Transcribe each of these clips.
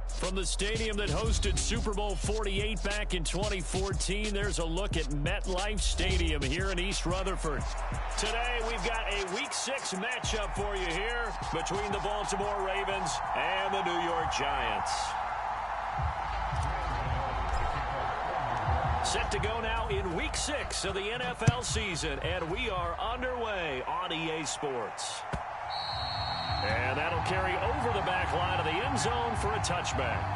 From the stadium that hosted Super Bowl 48 back in 2014, there's a look at MetLife Stadium here in East Rutherford. Today, we've got a Week 6 matchup for you here between the Baltimore Ravens and the New York Giants. Set to go now in Week 6 of the NFL season, and we are underway on EA Sports. And that'll carry over the back line of the end zone for a touchback.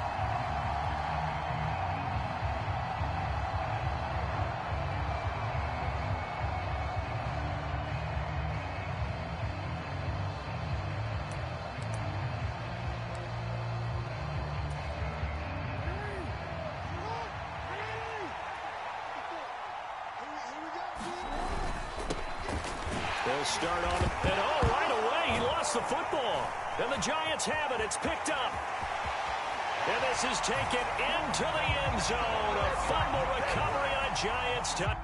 They'll start on him, and right away, he lost the football. And the Giants have it. It's picked up. And this is taken into the end zone. A fumble recovery on a Giants touchdown.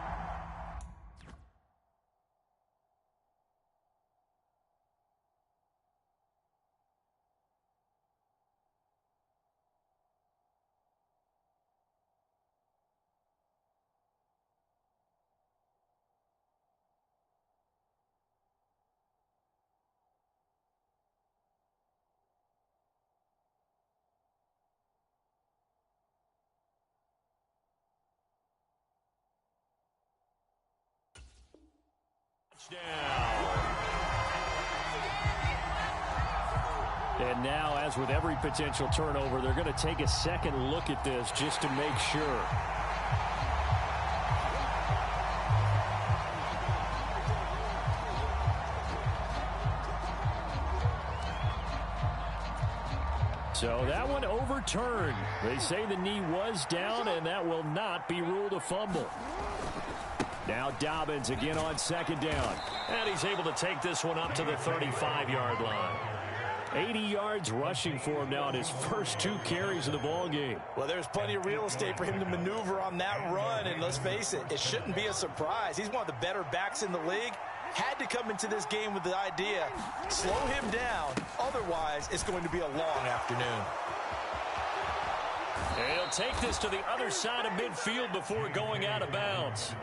And now, as with every potential turnover, they're going to take a second look at this just to make sure. So that one overturned. They say the knee was down, and that will not be ruled a fumble. Now Dobbins again on second down. And he's able to take this one up to the 35-yard line. 80 yards rushing for him now on his first 2 carries of the ball game. Well, there's plenty of real estate for him to maneuver on that run, and let's face it, it shouldn't be a surprise. He's one of the better backs in the league. Had to come into this game with the idea, slow him down, otherwise it's going to be a long afternoon. And he'll take this to the other side of midfield before going out of bounds.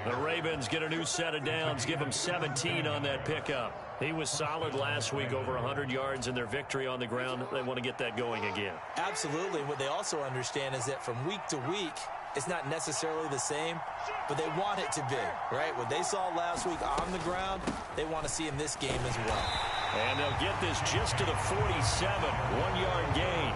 The Ravens get a new set of downs, give him 17 on that pickup. He was solid last week, over 100 yards in their victory on the ground. They want to get that going again. Absolutely. What they also understand is that from week to week, it's not necessarily the same, but they want it to be, right? What they saw last week on the ground, they want to see in this game as well. And they'll get this just to the 47, 1-yard gain.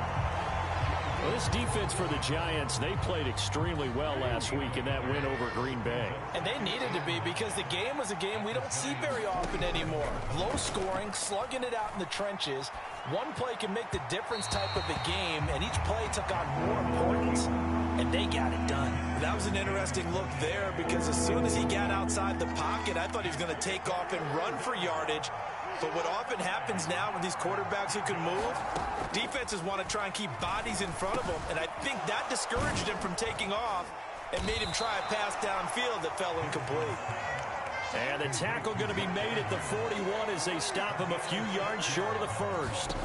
Well, this defense for the Giants, they played extremely well last week in that win over Green Bay. And they needed to be, because the game was a game we don't see very often anymore. Low scoring, slugging it out in the trenches. One play can make the difference type of a game, and each play took on more importance, and they got it done. That was an interesting look there, because as soon as he got outside the pocket, I thought he was going to take off and run for yardage. But what often happens now with these quarterbacks who can move, defenses want to try and keep bodies in front of them, and I think that discouraged him from taking off and made him try a pass downfield that fell incomplete. And the tackle going to be made at the 41 as they stop him a few yards short of the first.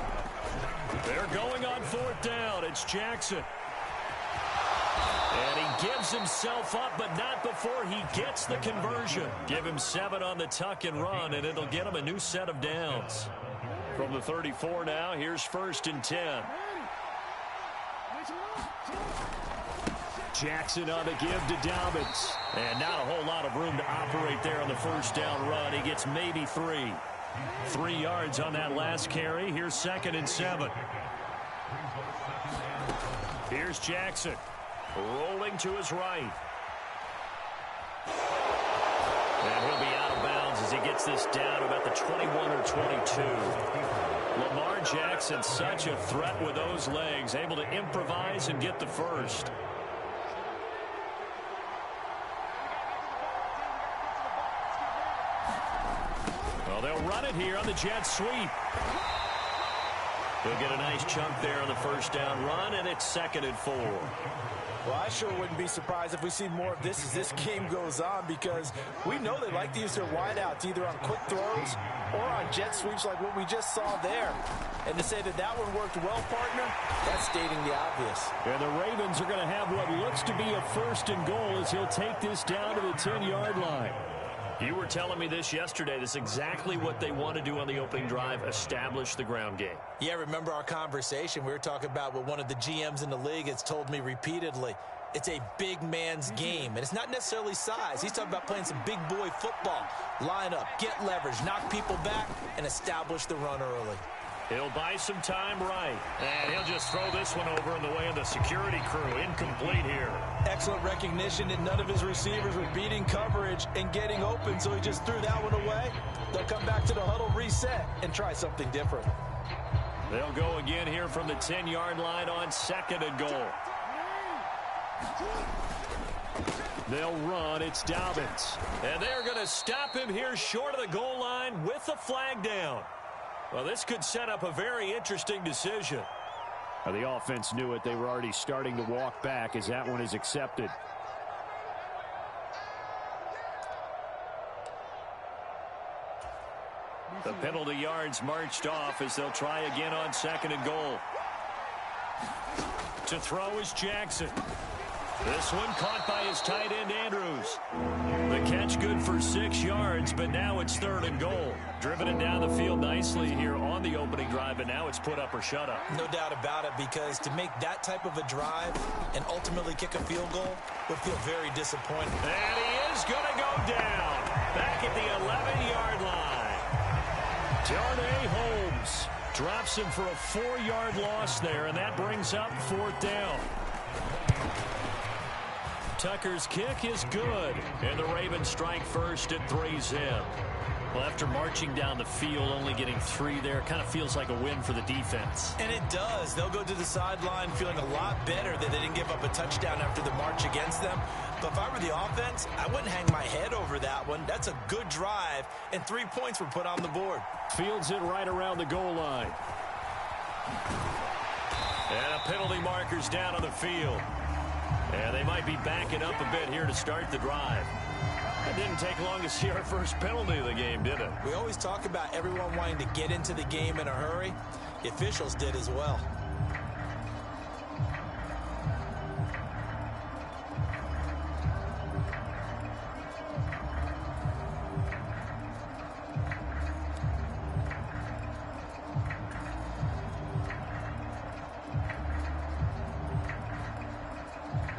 They're going on 4th down. It's Jackson. And he gives himself up, but not before he gets the conversion. Give him 7 on the tuck and run, and it'll get him a new set of downs. From the 34 now, here's 1st and 10. Jackson on the give to Dobbins. And not a whole lot of room to operate there on the 1st down run. He gets maybe 3. 3 yards on that last carry. Here's 2nd and 7. Here's Jackson. Rolling to his right. And he'll be out of bounds as he gets this down about the 21 or 22. Lamar Jackson, such a threat with those legs, able to improvise and get the first. Well, they'll run it here on the jet sweep. He'll get a nice chunk there on the first down run, and it's 2nd and 4. Well, I sure wouldn't be surprised if we see more of this as this game goes on, because we know they like to use their wideouts either on quick throws or on jet sweeps like what we just saw there. And to say that that one worked well, partner, that's stating the obvious. And the Ravens are going to have what looks to be a 1st and goal as he'll take this down to the 10-yard line. You were telling me this yesterday. This is exactly what they want to do on the opening drive, establish the ground game. Yeah, remember our conversation? We were talking about what one of the GMs in the league has told me repeatedly. It's a big man's game, and it's not necessarily size. He's talking about playing some big boy football. Line up, get leverage, knock people back, and establish the run early. He'll buy some time right, and he'll just throw this one over in the way of the security crew. Incomplete here. Excellent recognition that none of his receivers were beating coverage and getting open, so he just threw that one away. They'll come back to the huddle, reset, and try something different. They'll go again here from the 10-yard line on 2nd and goal. They'll run. It's Dobbins. And they're going to stop him here short of the goal line with the flag down. Well, this could set up a very interesting decision. The offense knew it. They were already starting to walk back as that one is accepted. The penalty yards marched off as they'll try again on 2nd and goal. To throw is Jackson. This one caught by his tight end, Andrews. The catch good for 6 yards, but now it's 3rd and goal. Driven it down the field nicely here on the opening drive, and now it's put up or shut up. No doubt about it, because to make that type of a drive and ultimately kick a field goal would feel very disappointing. And he is going to go down back at the 11-yard line. Darnay Holmes drops him for a 4-yard loss there, and that brings up 4th down. Tucker's kick is good, and the Ravens strike first at 3-zip. Well, after marching down the field, only getting 3 there, kind of feels like a win for the defense. And it does. They'll go to the sideline feeling a lot better that they didn't give up a touchdown after the march against them. But if I were the offense, I wouldn't hang my head over that one. That's a good drive, and 3 points were put on the board. Fields it right around the goal line. And a penalty marker's down on the field. And they might be backing up a bit here to start the drive. It didn't take long to see our first penalty of the game, did it? We always talk about everyone wanting to get into the game in a hurry. The officials did as well.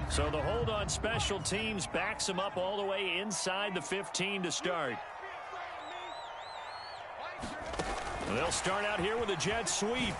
So the hold on special teams backs him up all the way inside the 15 to start. They'll start out here with a jet sweep.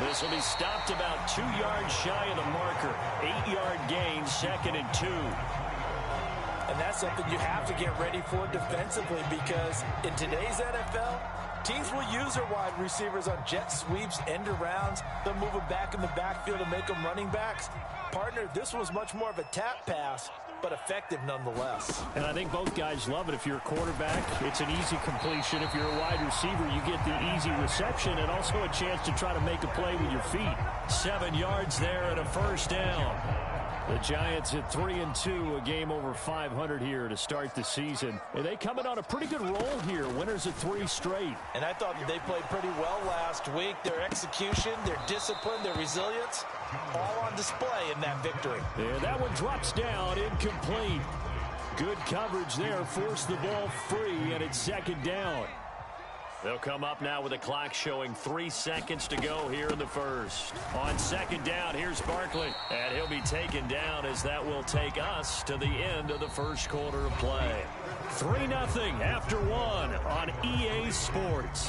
This will be stopped about 2 yards shy of the marker. 8-yard gain, 2nd and 2. And that's something you have to get ready for defensively, because in today's NFL, teams will use their wide receivers on jet sweeps, end arounds. They'll move them back in the backfield and make them running backs. Partner, this was much more of a tap pass, but effective nonetheless. And I think both guys love it. If you're a quarterback, it's an easy completion. If you're a wide receiver, you get the easy reception and also a chance to try to make a play with your feet. 7 yards there and a 1st down. The Giants at 3-2, a game over 500 here to start the season. And they coming on a pretty good roll here, winners of 3 straight. And I thought that they played pretty well last week. Their execution, their discipline, their resilience, all on display in that victory. And that one drops down, incomplete. Good coverage there, forced the ball free, and it's 2nd down. They'll come up now with a clock showing 3 seconds to go here in the first. On 2nd down, here's Barkley. And he'll be taken down as that will take us to the end of the first quarter of play. 3-0 after 1 on EA Sports.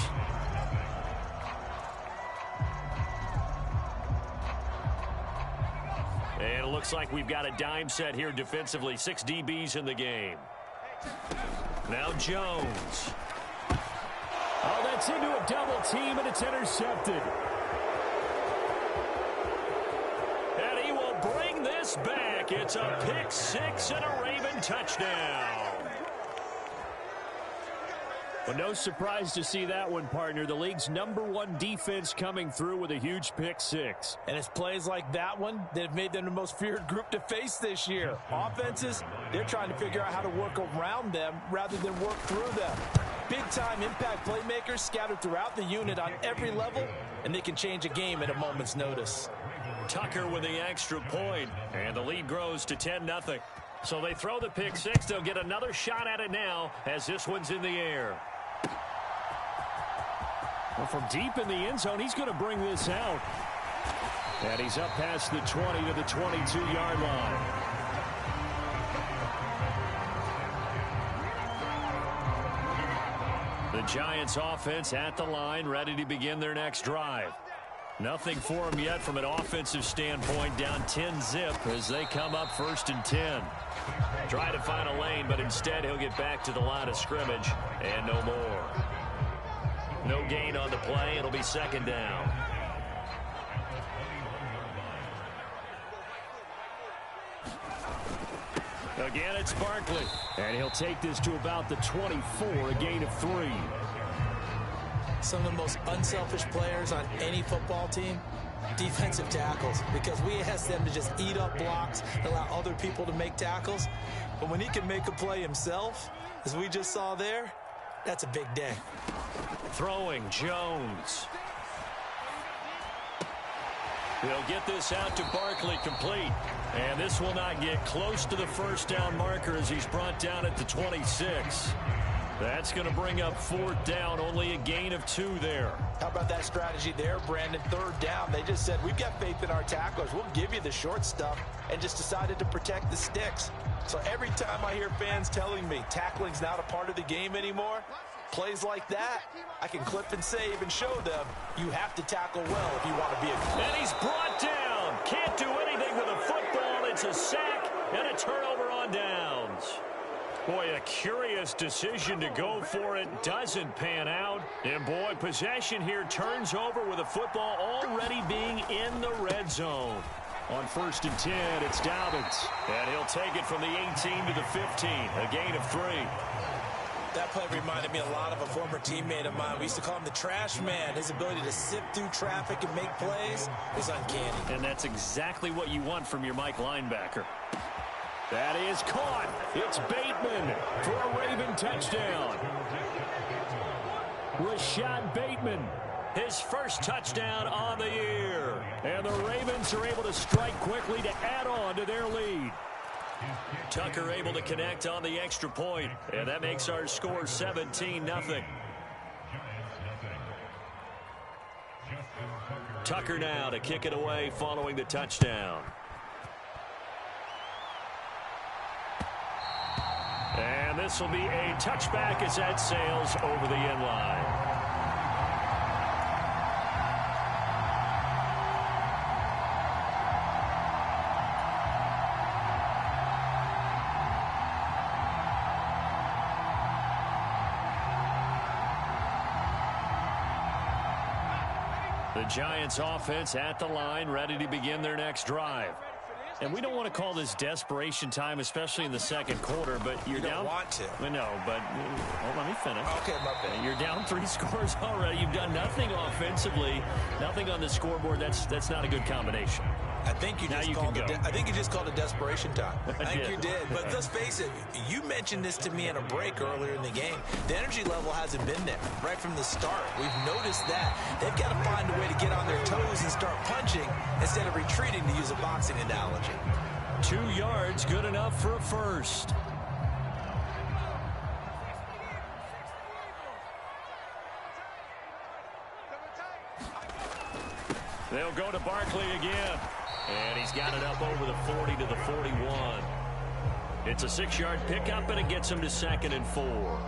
And it looks like we've got a dime set here defensively. 6 DBs in the game. Now Jones. Oh, that's into a double team, and it's intercepted. And he will bring this back. It's a pick 6 and a Raven touchdown. Well, no surprise to see that one, partner. The league's #1 defense coming through with a huge pick six. And it's plays like that one that have made them the most feared group to face this year. Offenses, they're trying to figure out how to work around them rather than work through them. Big-time impact playmakers scattered throughout the unit on every level, and they can change a game at a moment's notice. Tucker with the extra point, and the lead grows to 10-0. So they throw the pick six. They'll get another shot at it now as this one's in the air. Well, from deep in the end zone, he's going to bring this out. And he's up past the 20 to the 22-yard line. The Giants offense at the line, ready to begin their next drive. Nothing for them yet from an offensive standpoint, down 10-zip as they come up 1st and 10. Try to find a lane, but instead he'll get back to the line of scrimmage and no more. No gain on the play. It'll be 2nd down. Again, it's Barkley. And he'll take this to about the 24, a gain of 3. Some of the most unselfish players on any football team, defensive tackles, because we ask them to just eat up blocks, allow other people to make tackles. But when he can make a play himself, as we just saw there, that's a big day. Throwing Jones. They'll get this out to Barkley complete. And this will not get close to the 1st down marker as he's brought down at the 26. That's going to bring up 4th down, only a gain of 2 there. How about that strategy there, Brandon? 3rd down. They just said, we've got faith in our tacklers. We'll give you the short stuff, and just decided to protect the sticks. So every time I hear fans telling me tackling's not a part of the game anymore, plays like that, I can clip and save and show them you have to tackle well if you want to be a... And he's brought down. Can't do anything with a football. It's a sack and a turnover on downs. Boy, a curious decision to go for it. Doesn't pan out. And, boy, possession here turns over with a football already being in the red zone. On 1st and 10, it's Dobbins. And he'll take it from the 18 to the 15, a gain of 3. That play reminded me a lot of a former teammate of mine. We used to call him the trash man. His ability to sift through traffic and make plays is uncanny. And that's exactly what you want from your Mike linebacker. That is caught. It's Bateman for a Raven touchdown. Rashad Bateman, his first touchdown on the year. And the Ravens are able to strike quickly to add on to their lead. Tucker able to connect on the extra point, and that makes our score 17-0. Tucker now to kick it away following the touchdown. And this will be a touchback as that sails over the end line. The Giants offense at the line, ready to begin their next drive. And we don't want to call this desperation time, especially in the 2nd quarter, but you're down. You don't want to. No, but let me finish. Okay, my bad. You're down 3 scores already. You've done nothing offensively, nothing on the scoreboard. That's not a good combination. I think you just called it desperation time. I think you did. But let's face it, you mentioned this to me in a break earlier in the game. The energy level hasn't been there right from the start. We've noticed that. They've got to find a way to get on their toes and start punching instead of retreating, to use a boxing analogy. 2 yards, good enough for a first. They'll go to Barkley again. And he's got it up over the 40 to the 41. It's a 6-yard pickup, and it gets him to 2nd and 4.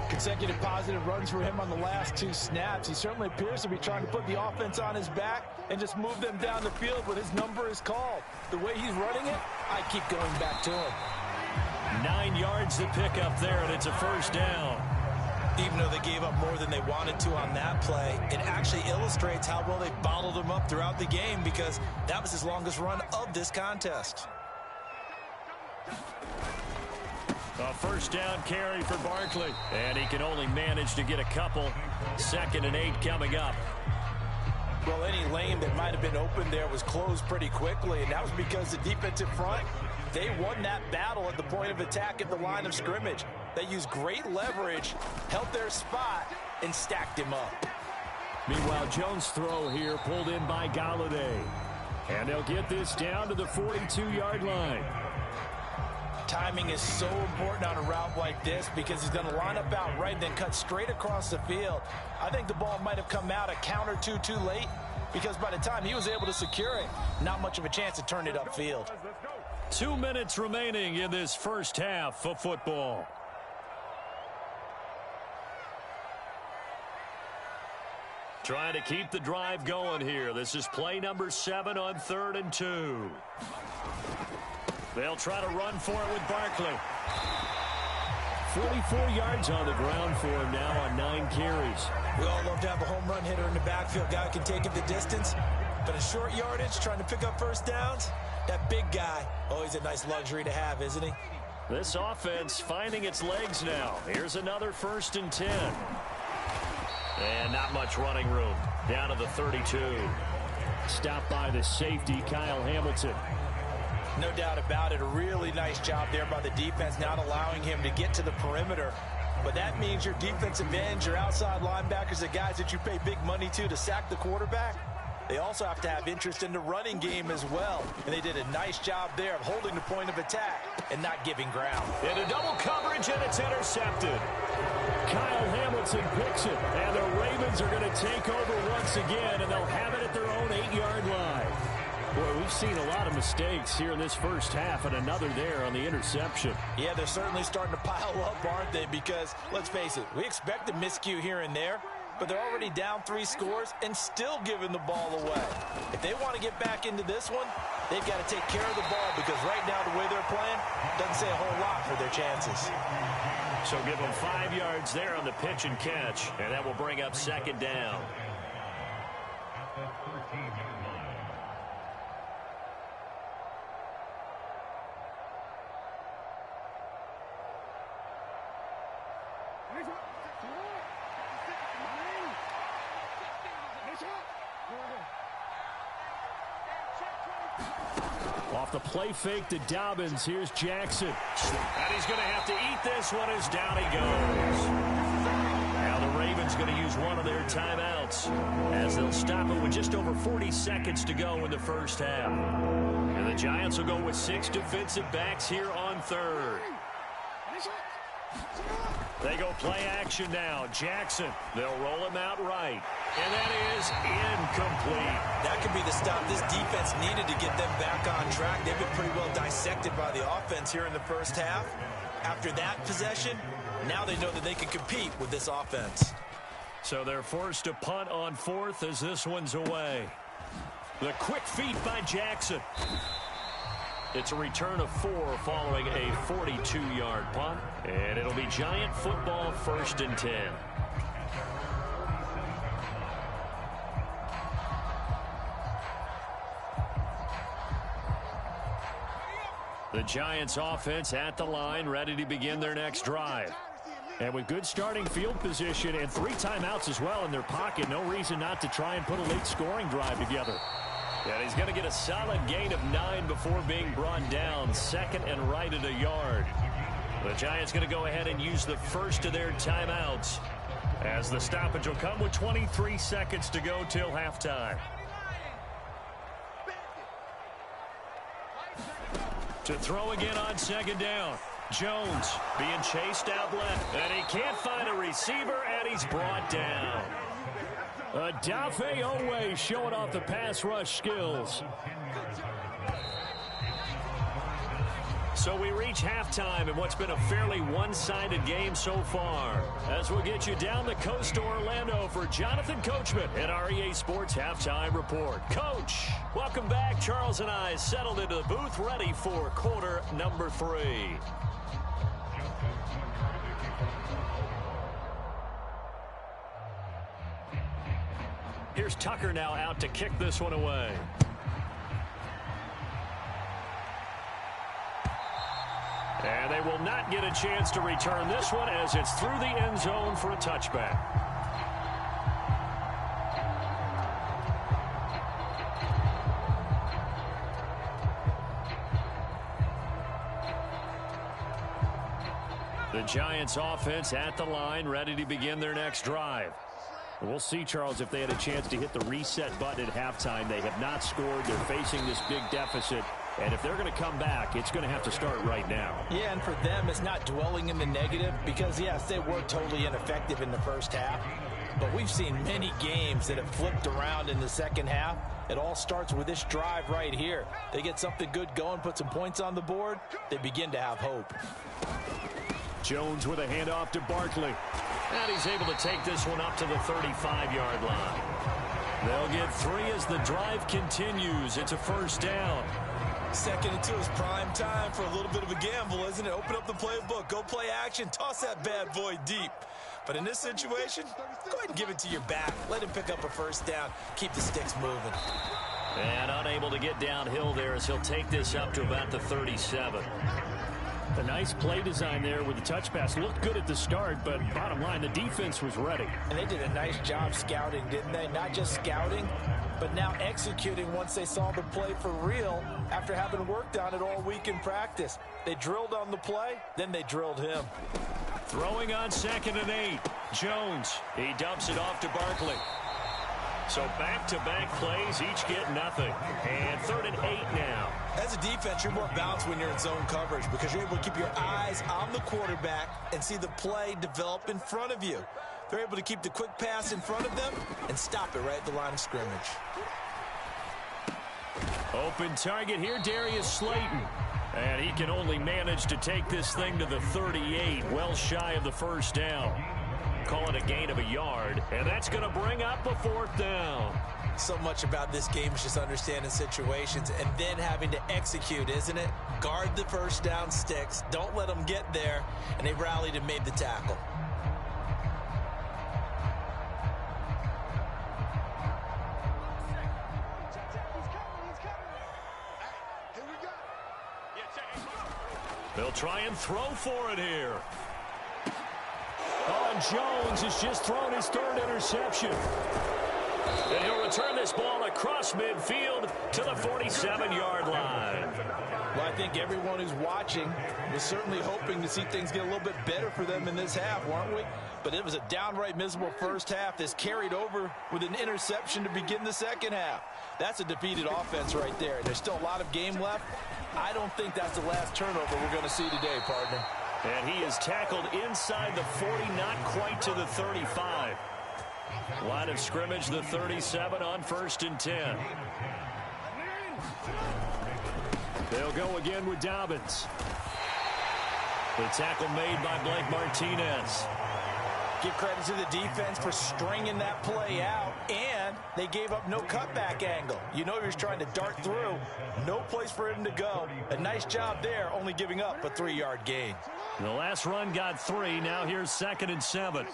Consecutive positive runs for him on the last 2 snaps. He certainly appears to be trying to put the offense on his back and just move them down the field when his number is called. The way he's running it, I keep going back to him. 9 yards to pick up there, and it's a 1st down. Even though they gave up more than they wanted to on that play, it actually illustrates how well they bottled him up throughout the game, because that was his longest run of this contest. A first down carry for Barkley. And he can only manage to get a couple. 2nd and 8 coming up. Well, any lane that might have been open there was closed pretty quickly, and that was because the defensive front, they won that battle at the point of attack at the line of scrimmage. They used great leverage, held their spot, and stacked him up. Meanwhile, Jones' throw here pulled in by Galladay. And they'll get this down to the 42-yard line. Timing is so important on a route like this because he's going to line up out right and then cut straight across the field. I think the ball might have come out a count or two too late because by the time he was able to secure it, not much of a chance to turn it upfield. 2 minutes remaining in this first half of football. Trying to keep the drive going here. This is play number 7 on 3rd and 2. They'll try to run for it with Barkley. 44 yards on the ground for him now on 9 carries. We all love to have a home run hitter in the backfield. Guy who can take it the distance. But in short yardage, trying to pick up first downs, that big guy, oh, he's a nice luxury to have, isn't he? This offense finding its legs now. Here's another 1st and 10. And not much running room. Down to the 32. Stopped by the safety, Kyle Hamilton. No doubt about it. A really nice job there by the defense, not allowing him to get to the perimeter. But that means your defensive ends, your outside linebackers, the guys that you pay big money to sack the quarterback, they also have to have interest in the running game as well. And they did a nice job there of holding the point of attack and not giving ground. Into double coverage, and it's intercepted. Kyle Hamilton picks it, and the Ravens are going to take over once again, and they'll have it at their own 8-yard line. Boy, we've seen a lot of mistakes here in this first half, and another there on the interception. Yeah, they're certainly starting to pile up, aren't they? Because, let's face it, we expect a miscue here and there, but they're already down 3 scores and still giving the ball away. If they want to get back into this one, they've got to take care of the ball because right now the way they're playing doesn't say a whole lot for their chances. So give them 5 yards there on the pitch and catch, and that will bring up 2nd down. Off the play fake to Dobbins. Here's Jackson. And he's going to have to eat this one as down he goes. Now the Ravens going to use one of their timeouts as they'll stop it with just over 40 seconds to go in the first half. And the Giants will go with 6 defensive backs here on 3rd. They go play action now. Jackson, they'll roll him out right. And that is incomplete. That could be the stop this defense needed to get them back on track. They've been pretty well dissected by the offense here in the first half. After that possession, now they know that they can compete with this offense. So they're forced to punt on 4th as this one's away. The quick feet by Jackson. It's a return of 4 following a 42-yard punt. And it'll be Giant football 1st and 10. The Giants offense at the line, ready to begin their next drive. And with good starting field position and 3 timeouts as well in their pocket, no reason not to try and put a late scoring drive together. And he's going to get a solid gain of 9 before being brought down. 2nd and right at a yard. The Giants going to go ahead and use the first of their timeouts as the stoppage will come with 23 seconds to go till halftime. To throw again on 2nd down. Jones being chased out left. And he can't find a receiver, and he's brought down. Dafe Owe showing off the pass rush skills. So we reach halftime in what's been a fairly one-sided game so far. As we'll get you down the coast to Orlando for Jonathan Coachman at our EA Sports Halftime Report. Coach, welcome back. Charles and I settled into the booth ready for quarter number 3. Here's Tucker now out to kick this one away. And they will not get a chance to return this one as it's through the end zone for a touchback. The Giants offense at the line, ready to begin their next drive. We'll see, Charles, if they had a chance to hit the reset button at halftime. They have not scored. They're facing this big deficit. And if they're going to come back, it's going to have to start right now. Yeah, and for them, it's not dwelling in the negative because, yes, they were totally ineffective in the first half. But we've seen many games that have flipped around in the second half. It all starts with this drive right here. They get something good going, put some points on the board, they begin to have hope. Jones with a handoff to Barkley. And he's able to take this one up to the 35-yard line. They'll get 3 as the drive continues. It's a first down. Second and 2 is prime time for a little bit of a gamble, isn't it? Open up the playbook, go play action, toss that bad boy deep. But in this situation, go ahead and give it to your back. Let him pick up a first down. Keep the sticks moving. And unable to get downhill there as he'll take this up to about the 37. A nice play design there with the touch pass. Looked good at the start, but bottom line, the defense was ready. And they did a nice job scouting, didn't they? Not just scouting, but now executing once they saw the play for real after having worked on it all week in practice. They drilled on the play, then they drilled him. Throwing on 2nd and 8. Jones, he dumps it off to Barkley. So back-to-back plays, each get nothing. And 3rd and 8 now. As a defense, you're more balanced when you're in zone coverage because you're able to keep your eyes on the quarterback and see the play develop in front of you. They're able to keep the quick pass in front of them and stop it right at the line of scrimmage. Open target here, Darius Slayton. And he can only manage to take this thing to the 38, well shy of the first down. Call it a gain of a yard, and that's going to bring up a 4th down. So much about this game is just understanding situations and then having to execute, isn't it? Guard the first down sticks. Don't let them get there. And they rallied and made the tackle. They'll try and throw for it here. Oh, Jones has just thrown his 3rd interception. And he'll return this ball across midfield to the 47-yard line. Well, I think everyone who's watching was certainly hoping to see things get a little bit better for them in this half, weren't we? But it was a downright miserable first half that's carried over with an interception to begin the second half. That's a defeated offense right there. There's still a lot of game left. I don't think that's the last turnover we're going to see today, partner. And he is tackled inside the 40, not quite to the 35. Line of scrimmage, the 37 on 1st and 10. They'll go again with Dobbins. The tackle made by Blake Martinez. Give credit to the defense for stringing that play out, and they gave up no cutback angle. You know he was trying to dart through. No place for him to go. A nice job there, only giving up a 3-yard gain. The last run got 3. Now here's 2nd and 7.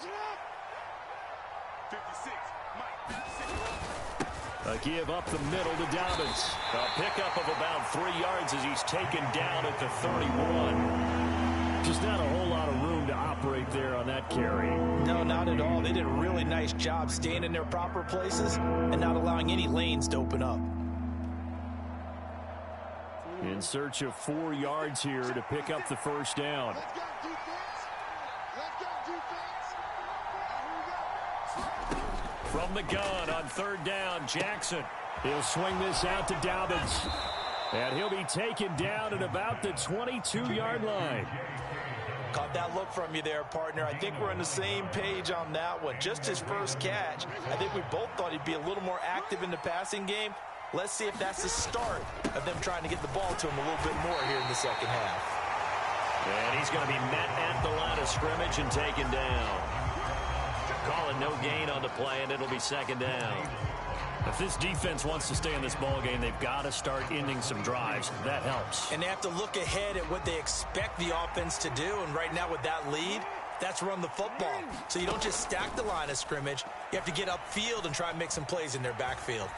A give up the middle to Dobbins. A pickup of about 3 yards as he's taken down at the 31. Just not a whole lot of room to operate there on that carry. No, not at all. They did a really nice job staying in their proper places and not allowing any lanes to open up. In search of 4 yards here to pick up the first down. From the gun on 3rd down, Jackson. He'll swing this out to Dobbins. And he'll be taken down at about the 22-yard line. Caught that look from you there, partner. I think we're on the same page on that one. Just his first catch. I think we both thought he'd be a little more active in the passing game. Let's see if that's the start of them trying to get the ball to him a little bit more here in the second half. And he's going to be met at the line of scrimmage and taken down. Call it no gain on the play, and it'll be 2nd down. If this defense wants to stay in this ball game, they've got to start ending some drives. That helps. And they have to look ahead at what they expect the offense to do. And right now with that lead, that's run the football. So you don't just stack the line of scrimmage. You have to get upfield and try and make some plays in their backfield.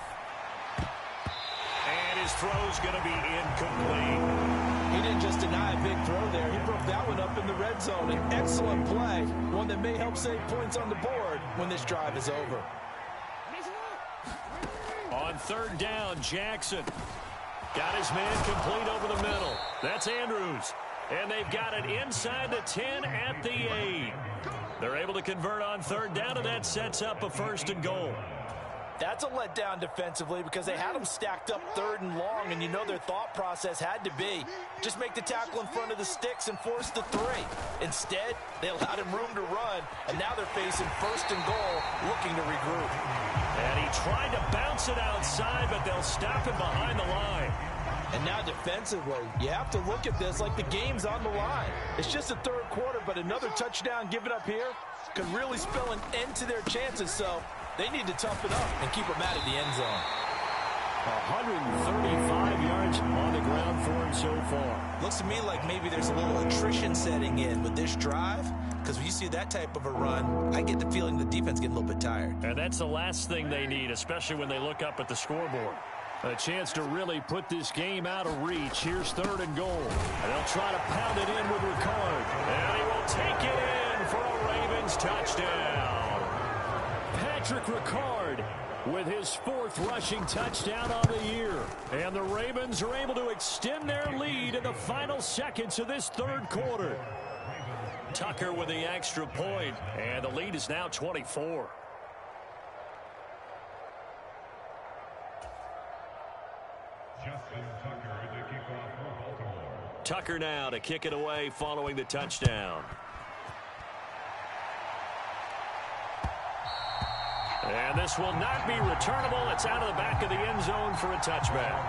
And his throw's going to be incomplete. He didn't just deny a big throw there. He broke that one up in the red zone. An excellent play, one that may help save points on the board when this drive is over. On third down, Jackson got his man complete over the middle. That's Andrews. And they've got it inside the 10 at the 8. They're able to convert on third down, and that sets up a 1st and goal. That's a letdown defensively because they had them stacked up 3rd and long, and you know their thought process had to be just make the tackle in front of the sticks and force the 3. Instead, they allowed him room to run, and now they're facing 1st and goal, looking to regroup. And he tried to bounce it outside, but they'll stop him behind the line. And now defensively, you have to look at this like the game's on the line. It's just the 3rd quarter, but another touchdown given up here could really spell an end to their chances, so they need to toughen up and keep them out of the end zone. 135 yards on the ground for him so far. Looks to me like maybe there's a little attrition setting in with this drive, because when you see that type of a run, I get the feeling the defense getting a little bit tired. And that's the last thing they need, especially when they look up at the scoreboard. A chance to really put this game out of reach. Here's 3rd and goal. And they'll try to pound it in with Ricard. And he will take it in for a Ravens touchdown. Patrick Ricard with his 4th rushing touchdown on the year. And the Ravens are able to extend their lead in the final seconds of this 3rd quarter. Tucker with the extra point. And the lead is now 24. Tucker now to kick it away following the touchdown. And this will not be returnable. It's out of the back of the end zone for a touchback.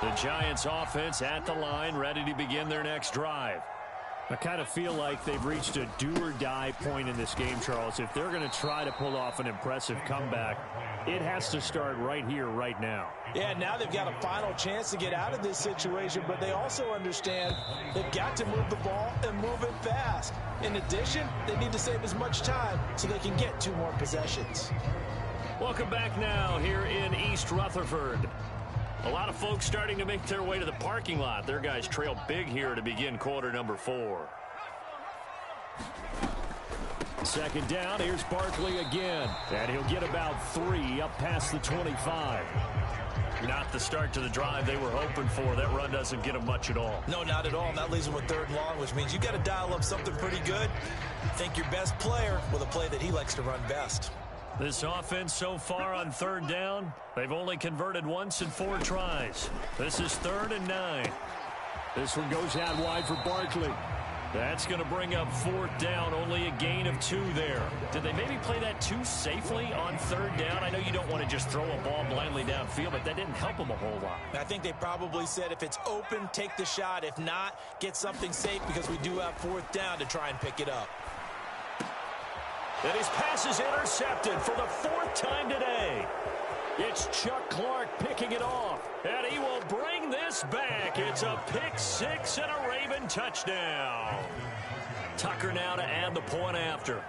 The Giants offense at the line, ready to begin their next drive. I kind of feel like they've reached a do-or-die point in this game, Charles. If they're going to try to pull off an impressive comeback, it has to start right here, right now. Yeah, now they've got a final chance to get out of this situation, but they also understand they've got to move the ball and move it fast. In addition, they need to save as much time so they can get 2 more possessions. Welcome back now here in East Rutherford. A lot of folks starting to make their way to the parking lot. Their guys trail big here to begin quarter number 4. 2nd down. Here's Barkley again. And he'll get about 3 up past the 25. Not the start to the drive they were hoping for. That run doesn't get them much at all. No, not at all. And that leaves them with 3rd and long, which means you got to dial up something pretty good. Think your best player with a play that he likes to run best. This offense so far on 3rd down, they've only converted once in 4 tries. This is 3rd and 9. This one goes out wide for Barkley. That's going to bring up 4th down, only a gain of 2 there. Did they maybe play that too safely on 3rd down? I know you don't want to just throw a ball blindly downfield, but that didn't help them a whole lot. I think they probably said if it's open, take the shot. If not, get something safe because we do have 4th down to try and pick it up. And his pass is intercepted for the 4th time today. It's Chuck Clark picking it off, and he will bring this back. It's a pick 6 and a Raven touchdown. Tucker now to add the point after.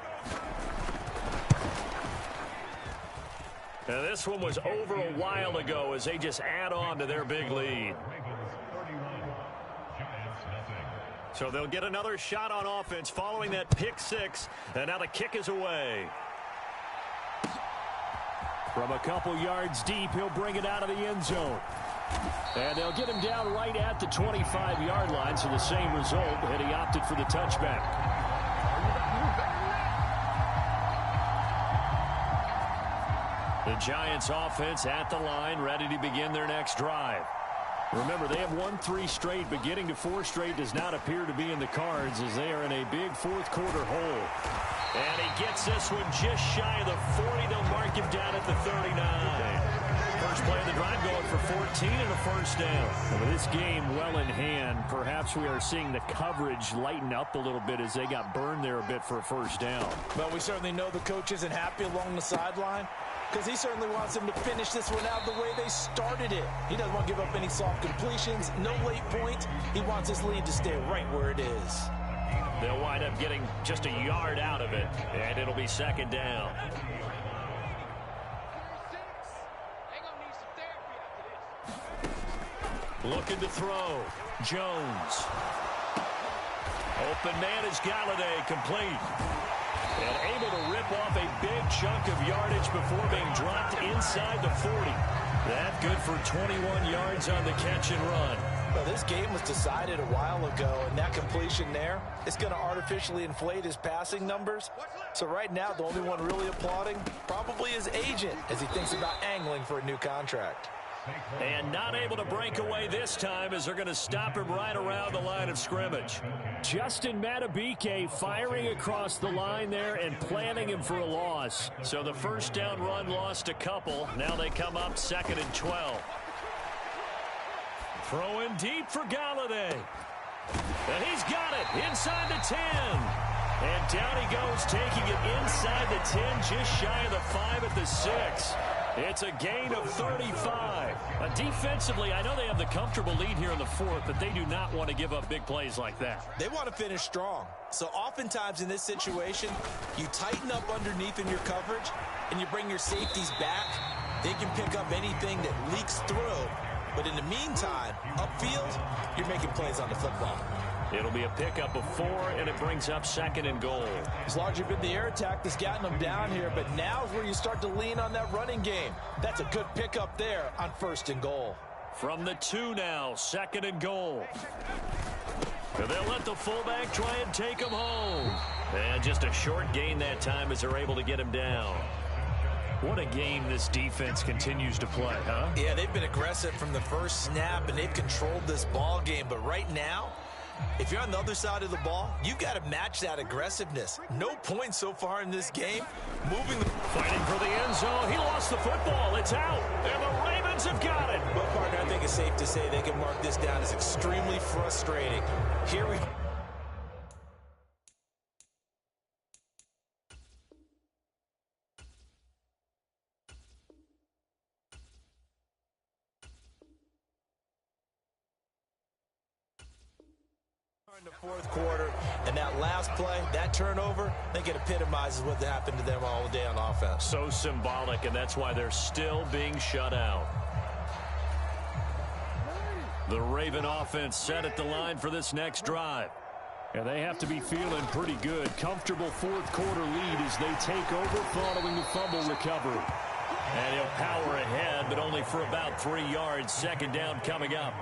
Now this one was over a while ago as they just add on to their big lead. So they'll get another shot on offense following that pick 6, and now the kick is away. From a couple yards deep, he'll bring it out of the end zone. And they'll get him down right at the 25-yard line, so the same result, and he opted for the touchback. The Giants offense at the line, ready to begin their next drive. Remember, they have won 3 straight, but getting to 4 straight does not appear to be in the cards as they are in a big 4th quarter hole. And he gets this one just shy of the 40. They'll mark him down at the 39. First play of the drive going for 14 and a 1st down. And with this game well in hand, perhaps we are seeing the coverage lighten up a little bit as they got burned there a bit for a 1st down. Well, we certainly know the coach isn't happy along the sideline, because he certainly wants them to finish this one out the way they started it. He doesn't want to give up any soft completions, no late points. He wants his lead to stay right where it is. They'll wind up getting just a yard out of it, and it'll be second down. Looking to throw. Jones. Open man is Galladay, complete. And able to rip off a big chunk of yardage before being dropped inside the 40. That good for 21 yards on the catch and run. Well, this game was decided a while ago, and that completion there is going to artificially inflate his passing numbers. So right now, the only one really applauding probably his agent as he thinks about angling for a new contract. And not able to break away this time as they're going to stop him right around the line of scrimmage. Justin Matabike firing across the line there and planning him for a loss. So the first down run lost a couple. Now they come up 2nd and 12. Throwing deep for Galladay. And he's got it inside the 10. And down he goes, taking it inside the 10, just shy of the 5 at the 6. It's a gain of 35. Defensively, I know they have the comfortable lead here in the 4th, but they do not want to give up big plays like that. They want to finish strong. So oftentimes in this situation, you tighten up underneath in your coverage, and you bring your safeties back. They can pick up anything that leaks through. But in the meantime, upfield, you're making plays on the football. It'll be a pickup of 4, and it brings up 2nd and goal. It's largely been the air attack that's gotten them down here, but now is where you start to lean on that running game. That's a good pickup there on 1st and goal. From the 2 now, 2nd and goal. And they'll let the fullback try and take him home. And just a short gain that time as they're able to get him down. What a game this defense continues to play, huh? Yeah, they've been aggressive from the first snap, and they've controlled this ball game. But right now, if you're on the other side of the ball, you've got to match that aggressiveness. No points so far in this game. Fighting for the end zone. He lost the football. It's out. And the Ravens have got it. Well, partner, I think it's safe to say they can mark this down as extremely frustrating. Here we go. In the 4th quarter, and that last play, that turnover, I think it epitomizes what happened to them all day on offense. So symbolic, and that's why they're still being shut out. The Raven offense set at the line for this next drive. And they have to be feeling pretty good. Comfortable 4th quarter lead as they take over following the fumble recovery. And he'll power ahead, but only for about 3 yards. 2nd down coming up.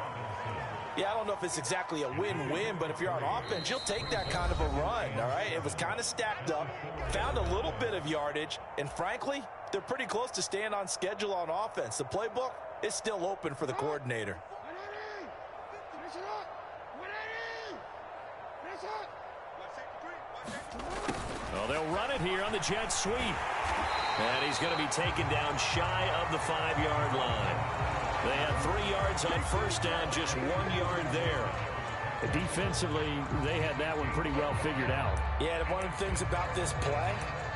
Yeah, I don't know if it's exactly a win-win, but if you're on offense, you'll take that kind of a run, all right? It was kind of stacked up, found a little bit of yardage, and frankly, they're pretty close to staying on schedule on offense. The playbook is still open for the coordinator. Well, they'll run it here on the jet sweep. And he's going to be taken down shy of the 5-yard line. They had 3 yards on 1st down, just 1 yard there. Defensively, they had that one pretty well figured out. Yeah, and one of the things about this play,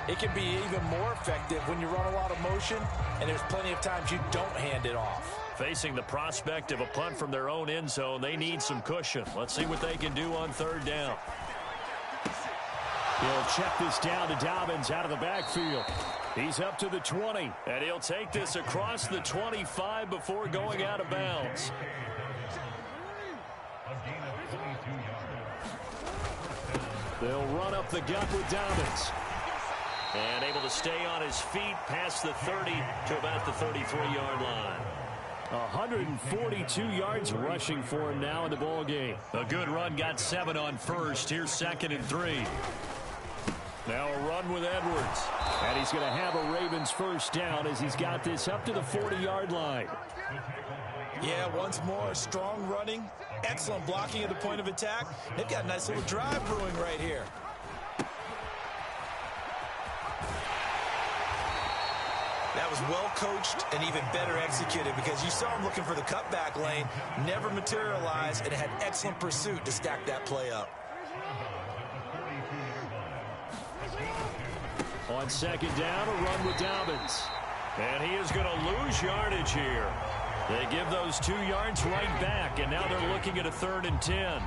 it can be even more effective when you run a lot of motion, and there's plenty of times you don't hand it off. Facing the prospect of a punt from their own end zone, they need some cushion. Let's see what they can do on 3rd down. He'll check this down to Dobbins out of the backfield. He's up to the 20, and he'll take this across the 25 before going out of bounds. They'll run up the gut with Dobbins. And able to stay on his feet past the 30 to about the 33-yard line. 142 yards rushing for him now in the ball game. A good run, got 7 on 1st. Here's 2nd and 3. Now a run with Edwards. And he's going to have a Ravens 1st down as he's got this up to the 40-yard line. Yeah, once more, strong running, excellent blocking at the point of attack. They've got a nice little drive brewing right here. That was well coached and even better executed because you saw him looking for the cutback lane, never materialized, and had excellent pursuit to stack that play up. On 2nd down, a run with Dobbins. And he is going to lose yardage here. They give those 2 yards right back, and now they're looking at a 3rd and 10.